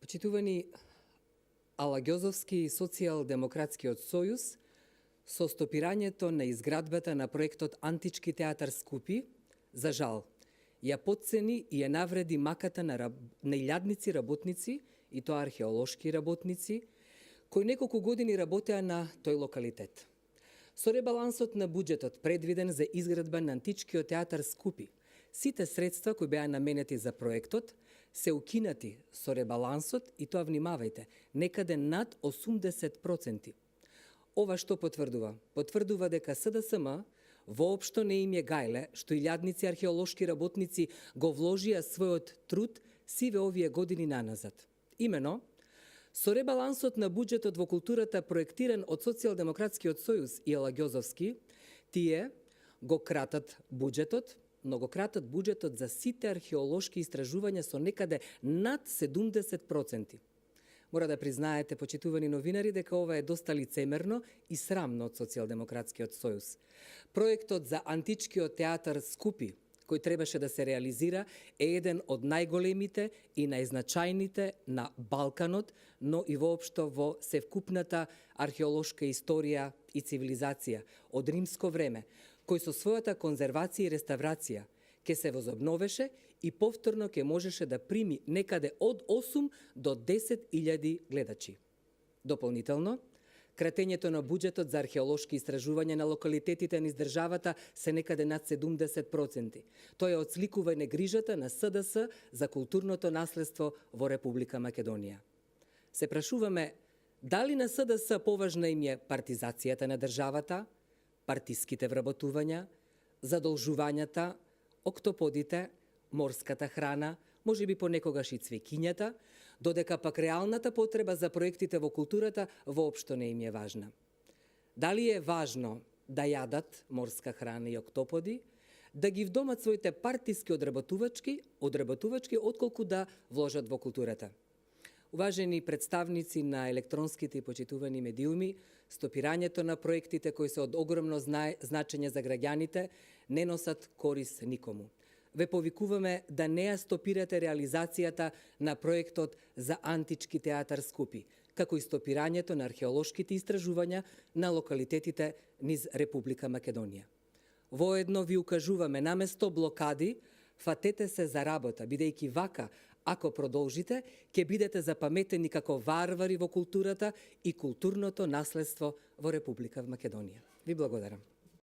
Почитувани Алагјозовски и Социјалдемократскиот сојуз, со стопирањето на изградбата на проектот Антички театар Скупи, за жал, ја потцени и ја навреди маката на илјадници работници, и тоа археолошки работници, кои неколку години работеа на тој локалитет. Со ребалансот на буџетот предвиден за изградба на Античкиот театар Скупи, сите средства кои беа наменети за проектот се укинати со ребалансот, и тоа, внимавајте, некаде над 80%. Ова што потврдува? Потврдува дека СДСМ воопшто не им е гајле што илјадници археолошки работници го вложија својот труд сиве овие години наназад. Имено, со ребалансот на буџетот во културата проектиран од Социјалдемократскиот сојуз и Алагјозовски, тие го кратат буџетот, но го кратат буџетот за сите археолошки истражувања со некаде над 70%. Мора да признаете, почитувани новинари, дека ова е доста лицемерно и срамно од Социјалдемократскиот сојуз. Проектот за Античкиот театар Скупи, кој требаше да се реализира, е еден од најголемите и најзначајните на Балканот, но и воопшто во севкупната археолошка историја и цивилизација од римско време, кој со својата конзервација и реставрација ќе се возобновеше и повторно ќе можеше да прими некаде од 8 до 10.000 гледачи. Дополнително, кратењето на буџетот за археолошки истражувања на локалитетите низ државата се некаде над 70%. Тоа ја отсликува негрижата на СДС за културното наследство во Република Македонија. Се прашуваме дали на СДС поважна им е партизацијата на државата, партиските вработувања, задолжувањата, октоподите, морската храна, можеби понекогаш и цвеќињата, додека пак реалната потреба за проектите во културата воопшто не им е важна. Дали е важно да јадат морска храна и октоподи, да ги вдомат своите партиски одработувачки, отколку да вложат во културата? Уважени представници на електронските и почитувани медиуми, стопирањето на проектите кои се од огромно значење за граѓаните не носат корис никому. Ве повикуваме да не ја стопирате реализацијата на проектот за Антички театар Скупи, како и стопирањето на археолошките истражувања на локалитетите низ Република Македонија. Воедно ви укажуваме, наместо блокади, фатете се за работа, бидејќи вака, ако продолжите, ќе бидете запаметени како варвари во културата и културното наследство во Република Македонија. Ви благодарам.